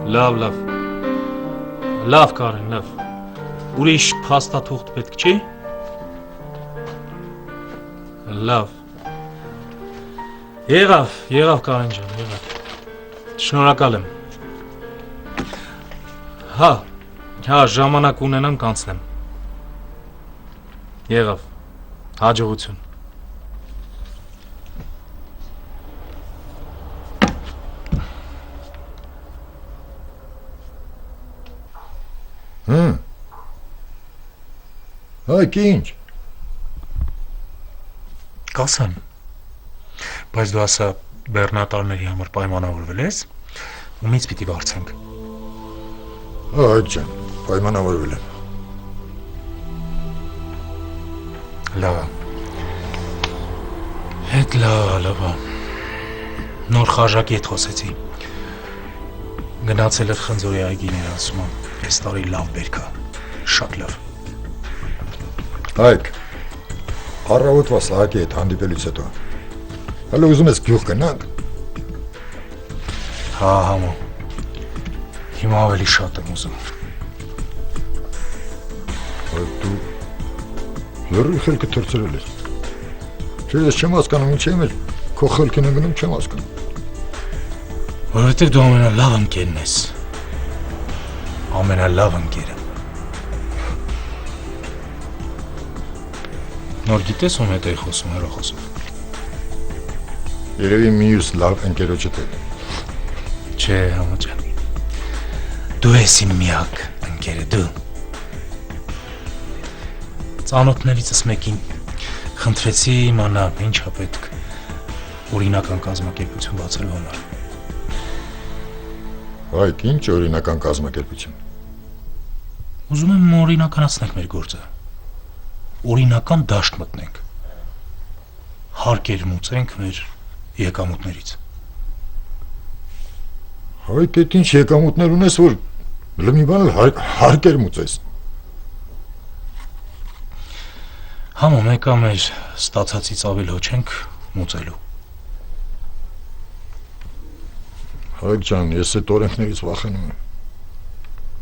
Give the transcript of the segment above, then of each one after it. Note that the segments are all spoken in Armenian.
Լավ, լավ Կարեն, լավ։ Ուրիշ փաստաթուղթ պետք չի։ Լավ։ Եղավ Կարեն ջան, եղավ։ Շնորհակալ եմ։ Հա, ժամանակ ունենամ կանցնեմ։ Եղավ։ Հաջողություն։ Հայք ինչ։ Կասեմ։ Բայց դու ասա բեռնատարների համար պայմանավորվել ես, ումից պիտի վարձենք։ Հայք ջան, պայմանավորվել եմ։ Լավ։ Հետ լավ։ Նոր խաժակի հետ խոսեցի։ Գնացել էր Խնձորի այգիներ, ասում եմ, այս տարի լավ բերք է, շատ լավ։ Հայք, առավոտվա Սահակի հետ հանդիպելուց հետո, հələ ուզում ես գյուղ գնանք։ Հա, համո, հիմա ավելի շատ եմ ուզում։ Հայք, դու լրի խելքը թրծրել ես։ Չէ, ես չեմ հասկանում, ինչ եմ ես, քո խելքին եմ գնում, չեմ հասկանում։ Որովհետև դու ամենալավ ընկերն ես։ Ամենալավ ընկերը։ Նոր գիտես ում հետ էի խոսում հեռախոսով։ Երևի մյուս լավ ընկերոջդ հետ։ Չէ, համո ջան։ Դու ես իմ միակ ընկերը, դու։ Ծանոթներիցս մեկին խնդրեցի իմանալ ինչա պետք օրինական կազմակերպություն բացելու համար։ Հայք, ինչ օրինական կազմակերպություն։ Ուզում եմ օրինականացնենք մեր գործը։ Օրինական դաշտ մտնենք։ Հարկեր մուծենք մեր եկամուտներից։ Հայք, այդ ինչ եկամուտներ ունես, որ լմի բան հարկեր մուծես։ Համո մեկա մեր ստացածից ավել հոչ ենք մուծելու։ Հայք ջան, ես այդ օրենքներից վախենում եմ։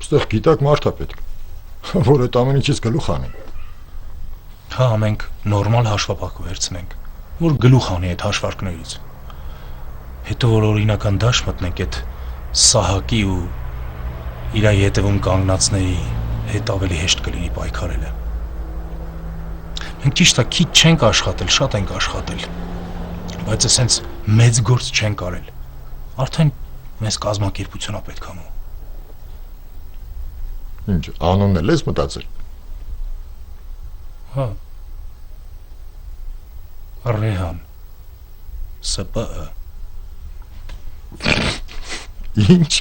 Այստեղ գիտակ մարդ է պետք, որ այդ ամեն ինչից գլուխ անի։ Հա, մենք նորմալ հաշվապահ կվերցնենք, որ գլուխ անի այդ հաշվարկներից։ Հետո որ օրինական դաշտ մտնենք այդ Սահակի ու իրա ետևում կանգնածների հետ ավելի հեշտ կլինի պայքարելը։ Մենք ճիշտ է քիչ չենք աշխատել, շատ ենք աշխատել, բայց ասենց մեծ գործ չենք արել։ Արդեն մեզ կազմակերպություն է պետք համո։ Ինչ, անունն էլ ես մտածել։ Հա։ Ռեհան։ ՍՊԸ։ Ինչ։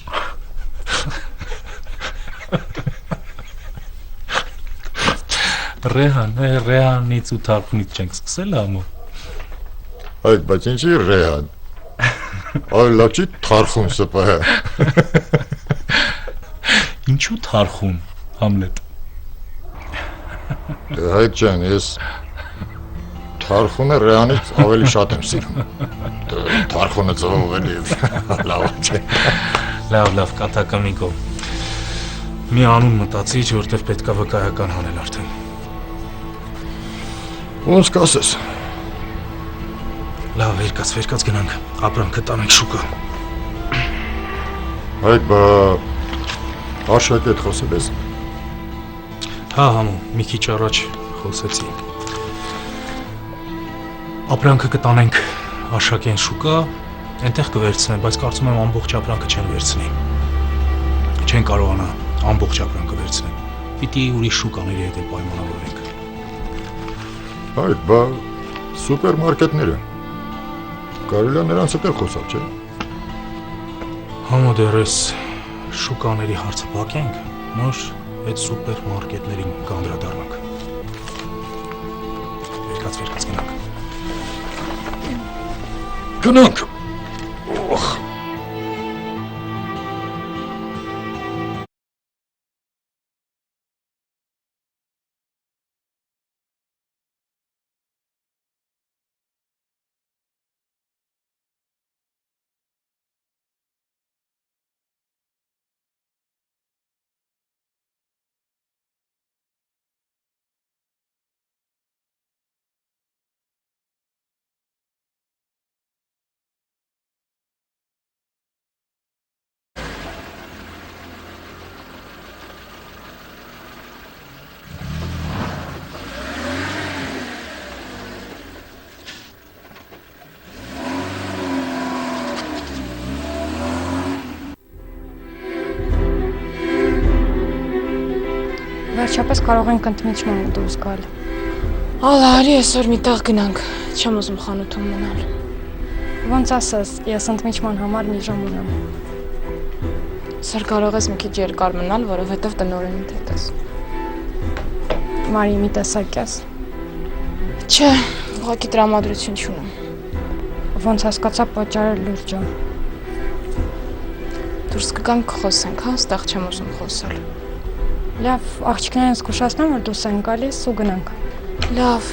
Ռեհանից ու թարգունից չենք սկսել համո։ Այդ, բայց ինչի ռեհան։ Այ լավ չի թարխում ՍՊՀ։ Ինչու թարխում, Համլետ։ Հայք ջան, ես թարխունը ռեանից ավելի շատ եմ սիրում։ Թարխունը ծվով էլի լավ չէ։ Լավ, կատակամիկո։ Մի անուն մտածի, որտեվ պետքա վկայական հանել արդեն։ Ոնց կասես։ Լավ, վերկաց գնանք, ապրանքը տանենք շուկա։ Հայք, բա Արշակի հետ խոսել ես։ Հա, համո, մի քիչ առաջ խոսեցի։ Ապրանքը կտանենք Արշակեն շուկա, այնտեղ կվերցնեն, բայց կարծում եմ ամբողջ ապրանքը չեն վերցնի։ Չեն կարողանա ամբողջ ապրանքը վերցնել։ Պիտի ուրիշ շուկաների հետ էլ պայմանավորենք։ Հայք, բա սուպերմարկետները։ Կարելի է նրանց հետ էլ խոսալ, չէ՞։ Համո դեռ էս շուկաների հարցը փակենք, նոր այդ սուպերմարկետներին կանդրադառնանք։ Վերկաց գնանք։ Գնանք։ վերջապես կարող ենք ընդմիջման դուրս գալ։ Ալա, արի այսօր մի տեղ գնանք, չեմ ուզում խանութում մնալ։ Ոնց ասես, ես ընդմիջման համար մի ժամ ունեմ։ Սր կարող ես մի քիչ երկար մնալ, որովհետև տնօրենի հետ ես։ Մարի մի տեսակ ես։ Չէ, ուղղակի տրամադրություն չունեմ։ Ոնց հասկացա պատճառը լուրջ է։ Դուրս կգանք խոսենք, հա, ստեղ չեմ ուզում խոսալ։ Լավ, աղջիկներին զգուշացնեմ, որ դուրս են գալիս ու գնանք։ Լավ։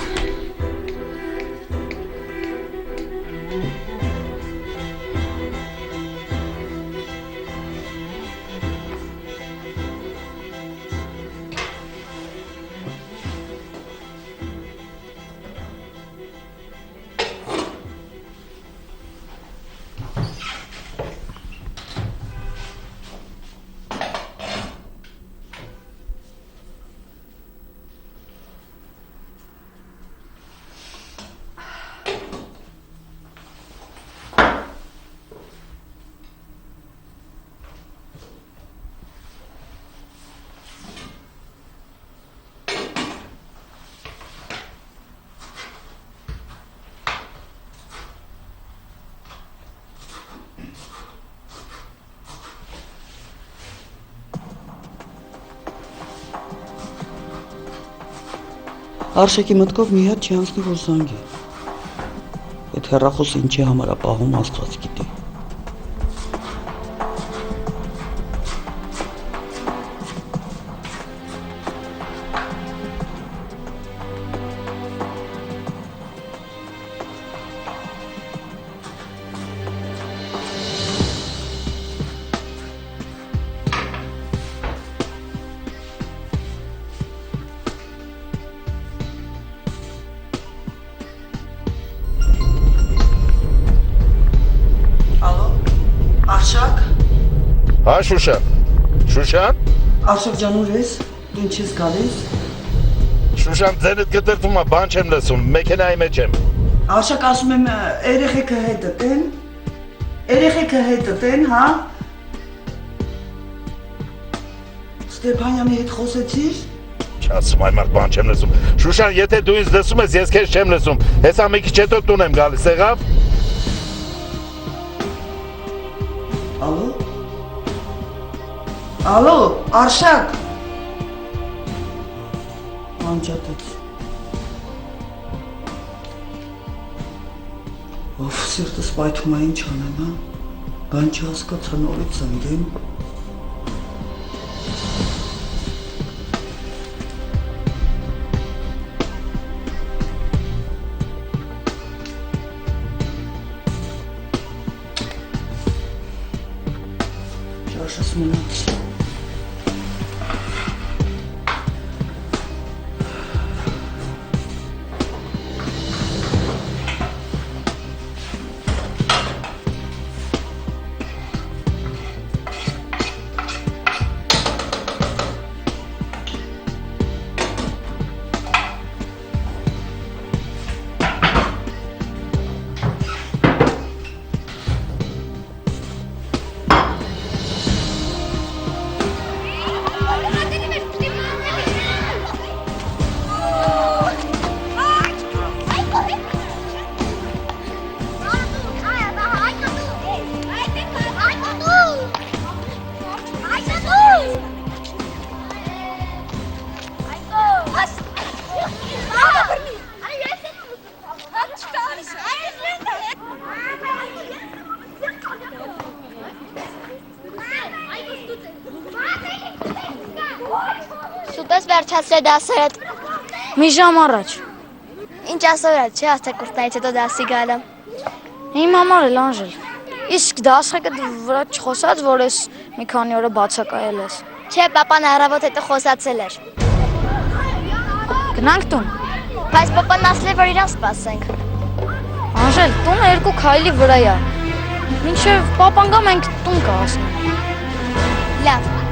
Արշակի մտքով մի հատ չի անցնի, որ զանգի։ Այդ հեռախոսը ինչի համար է պահում, Աստված գիտի։ Արշակ, Հա Շուշան։ Շուշան։ Արշակ ջան ուր ես, դու ինչ ես գալիս։ Շուշան ձենդ կտրտում է, բան չեմ լսում, մեքենայի մեջ եմ։ Արշակ ասում եմ երեխեքը հետդ են, հա։ Ստեփանյանի հետ խոսեցիր։ Չասում այ մարդ բան չեմ լսում։ Շուշան, եթե դու ինձ լսում ես, ես քեզ չեմ լսում։ Հեսա մի քիչ հետո տուն եմ գալիս, եղավ։ Ալո, Արշակ։ Անջատեց։ Ով սիրտս պայթում է, ինչ անեմ, հա։ Բան չհասկացա, նորից զանգեմ։ Շաշս մնաց։ Սուտես վերջացրե դասերդ։ Մի ժամ առաջ։ Ինչ ասորած չէ, աստակուրտներից հետո դասի գալը։ Իմ համար էլ Անժել։ Իսկ դասակը վրա չխոսած, որ ես մի քանի օրը բացակայել ես։ Չէ, պապան առավոտ հետո խոսացել էր։ Գնանք տուն։ Բայց պապան ասել է, որ իրան սպասենք։ Անժել, տունը 2 քայլի վրա է։ Մինչև պապան գա մենք տուն կհասնենք։ Լավ։